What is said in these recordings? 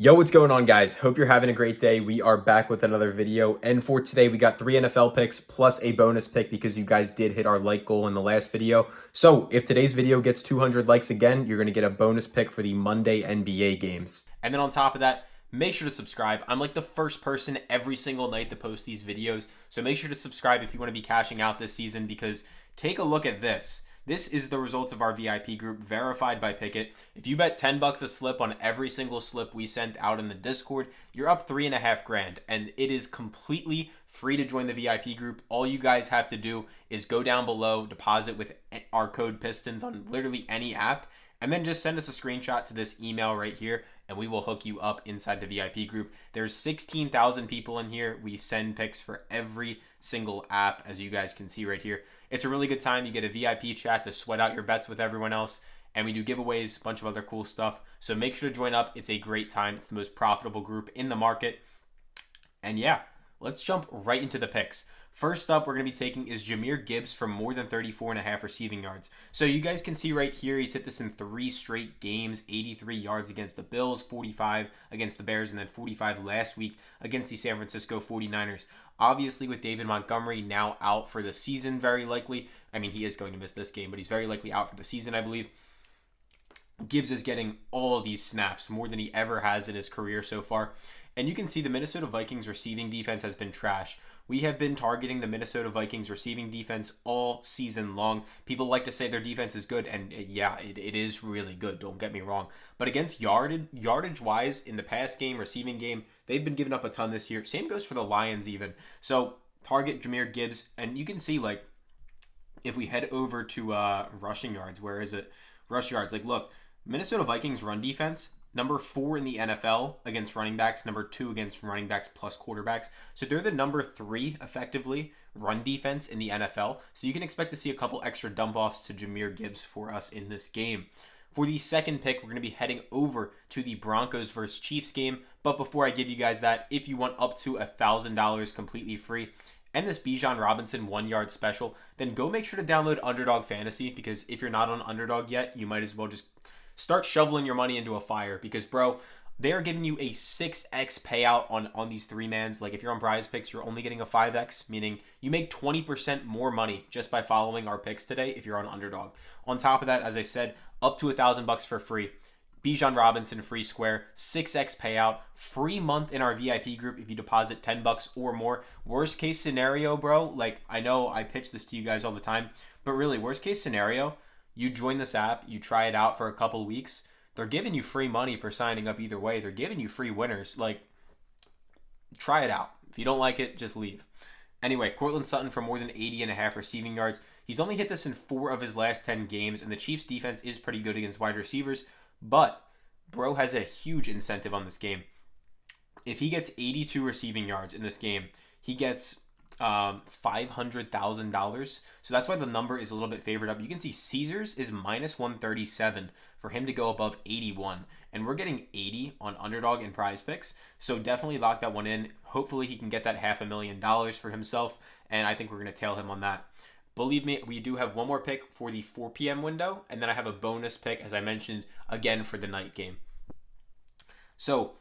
Yo, what's going on, guys? Hope you're having a great day. We are back with another video. And for today, we got 3 NFL picks plus a bonus pick because you guys did hit our like goal in the last video. So if today's video gets 200 likes again, you're going to get a bonus pick for the Monday NBA games. And then on top of that, make sure to subscribe. I'm like the first person every single night to post these videos. So make sure to subscribe if you want to be cashing out this season, because take a look at this. This is the results of our VIP group verified by Pickit. If you bet 10 bucks a slip on every single slip we sent out in the Discord, you're up 3.5 grand, and it is completely free to join the VIP group. All you guys have to do is go down below, deposit with our code PISTONS on literally any app, and then just send us a screenshot to this email right here, and we will hook you up inside the VIP group. There's 16,000 people in here. We send picks for every single app, as you guys can see right here. It's a really good time. You get a VIP chat to sweat out your bets with everyone else, and we do giveaways, a bunch of other cool stuff. So make sure to join up. It's a great time. It's the most profitable group in the market. And yeah, let's jump right into the picks. First up, we're going to be taking is Jahmyr Gibbs from more than 34.5 receiving yards. So you guys can see right here, he's hit this in 3 straight games, 83 yards against the Bills, 45 against the Bears, and then 45 last week against the San Francisco 49ers. Obviously, with David Montgomery now out for the season, very likely. I mean, he is going to miss this game, but he's very likely out for the season, I believe. Gibbs is getting all of these snaps, more than he ever has in his career so far. And you can see the Minnesota Vikings receiving defense has been trash. We have been targeting the Minnesota Vikings receiving defense all season long. People like to say their defense is good, and yeah, it is really good, don't get me wrong. But against yardage-wise, in the pass game, receiving game, they've been giving up a ton this year. Same goes for the Lions even. So target Jahmyr Gibbs, and you can see, like, if we head over to rushing yards, where is it? Rush yards. Like, look, Minnesota Vikings run defense, number 4 in the NFL against running backs, number 2 against running backs plus quarterbacks. So they're the number 3, effectively, run defense in the NFL. So you can expect to see a couple extra dump-offs to Jahmyr Gibbs for us in this game. For the second pick, we're going to be heading over to the Broncos versus Chiefs game. But before I give you guys that, if you want up to $1,000 completely free, and this Bijan Robinson 1-yard special, then go make sure to download Underdog Fantasy, because if you're not on Underdog yet, you might as well just start shoveling your money into a fire, because, bro, they're giving you a 6x payout on these 3-mans. Like, if you're on PrizePicks, you're only getting a 5x, meaning you make 20% more money just by following our picks today if you're on Underdog. On top of that, as I said, up to $1,000 for free. Bijan Robinson free square, 6x payout, free month in our VIP group if you deposit 10 bucks or more. Worst case scenario, bro, like, I know I pitch this to you guys all the time, but really, worst case scenario, you join this app, you try it out for a couple weeks, they're giving you free money for signing up either way. They're giving you free winners. Like, try it out. If you don't like it, just leave. Anyway, Courtland Sutton for more than 80.5 receiving yards. He's only hit this in 4 of his last 10 games, and the Chiefs defense is pretty good against wide receivers, but bro has a huge incentive on this game. If he gets 82 receiving yards in this game, he gets $500,000. So that's why the number is a little bit favored up. You can see Caesars is minus 137 for him to go above 81. And we're getting 80 on Underdog and PrizePicks. So definitely lock that one in. Hopefully he can get that $500,000 for himself. And I think we're going to tail him on that. Believe me, we do have one more pick for the 4 p.m. window. And then I have a bonus pick, as I mentioned, again for the night game. So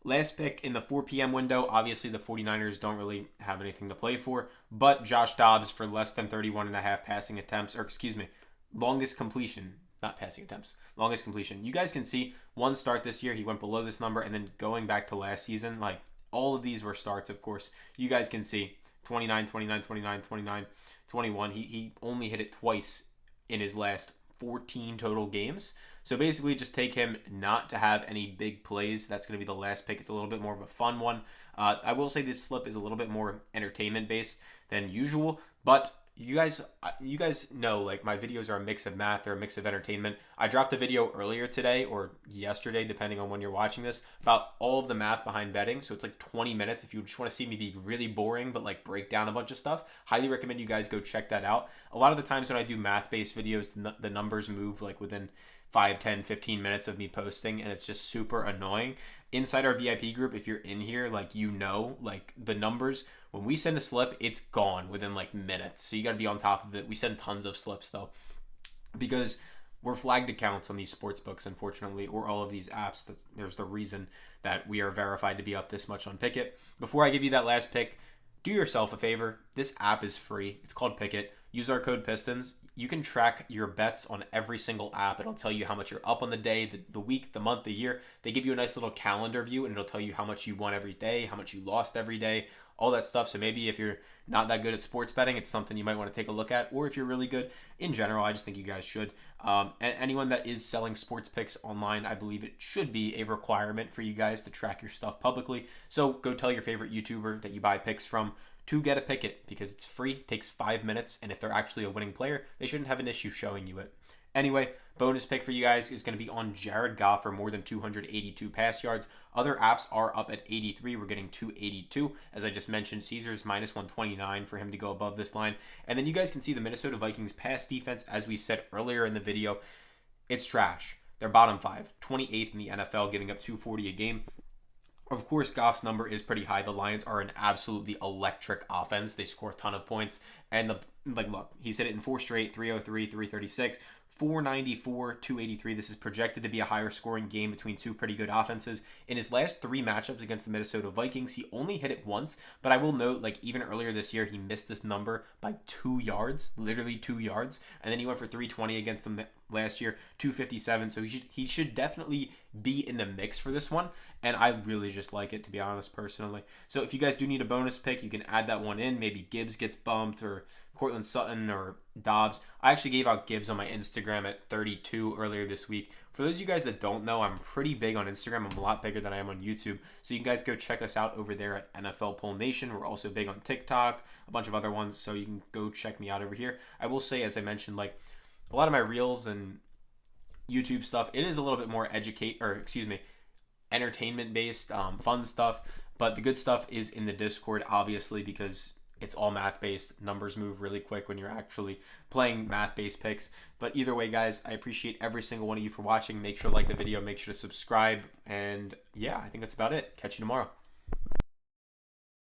last pick in the 4 p.m. window, obviously the 49ers don't really have anything to play for, but Josh Dobbs for less than 31.5 passing attempts, or excuse me, longest completion, not passing attempts, longest completion. You guys can see one start this year, he went below this number, and then going back to last season, like, all of these were starts, of course. You guys can see 29, 29, 29, 29, 21. He only hit it twice in his last 14 total games. So basically just take him not to have any big plays. That's going to be the last pick. It's a little bit more of a fun one. I will say this slip is a little bit more entertainment based than usual, but you guys know, like, my videos are a mix of math, they're a mix of entertainment. I dropped a video earlier today or yesterday, depending on when you're watching this, about all of the math behind betting. So it's like 20 minutes. If you just want to see me be really boring but like break down a bunch of stuff, highly recommend you guys go check that out. A lot of the times when I do math-based videos, the numbers move like within 5, 10, 15 minutes of me posting, and it's just super annoying. Inside our VIP group, if you're in here, like, you know, like, the numbers, when we send a slip, it's gone within like minutes. So you got to be on top of it. We send tons of slips though, because we're flagged accounts on these sports books, unfortunately, or all of these apps. There's the reason that we are verified to be up this much on Pikkit. Before I give you that last pick, do yourself a favor. This app is free. It's called Pickit. Use our code PISTONS. You can track your bets on every single app. It'll tell you how much you're up on the day, the week, the month, the year. They give you a nice little calendar view, and it'll tell you how much you won every day, how much you lost every day, all that stuff. So maybe if you're not that good at sports betting, it's something you might want to take a look at. Or if you're really good in general, I just think you guys should. And anyone that is selling sports picks online, I believe it should be a requirement for you guys to track your stuff publicly. So go tell your favorite YouTuber that you buy picks from to get a Pikkit, because it's free, takes 5 minutes, and if they're actually a winning player, they shouldn't have an issue showing you it. Anyway, bonus pick for you guys is going to be on Jared Goff for more than 282 pass yards. Other apps are up at 83. We're getting 282. As I just mentioned, Caesars minus 129 for him to go above this line. And then you guys can see the Minnesota Vikings pass defense, as we said earlier in the video. It's trash. They're bottom 5, 28th in the NFL, giving up 240 a game. Of course, Goff's number is pretty high. The Lions are an absolutely electric offense. They score a ton of points. And look, he's hit it in 4 straight, 303, 336, 494, 283. This is projected to be a higher scoring game between two pretty good offenses. In his last 3 matchups against the Minnesota Vikings, he only hit it once. But I will note, even earlier this year, he missed this number by 2 yards, literally 2 yards. And then he went for 320 against them last year, 257. So he should definitely be in the mix for this one. And I really just like it, to be honest, personally. So if you guys do need a bonus pick, you can add that one in. Maybe Gibbs gets bumped, or Courtland Sutton, or Dobbs. I actually gave out Gibbs on my Instagram at 32 earlier this week. For those of you guys that don't know, I'm pretty big on Instagram. I'm a lot bigger than I am on YouTube. So you guys go check us out over there at NFL Poll Nation. We're also big on TikTok, a bunch of other ones. So you can go check me out over here. I will say, as I mentioned, a lot of my reels and YouTube stuff, it is a little bit more entertainment based, fun stuff. But the good stuff is in the Discord, obviously, because it's all math based. Numbers move really quick when you're actually playing math based picks. But either way, guys, I appreciate every single one of you for watching. Make sure to like the video, make sure to subscribe, and yeah, I think that's about it. Catch you tomorrow.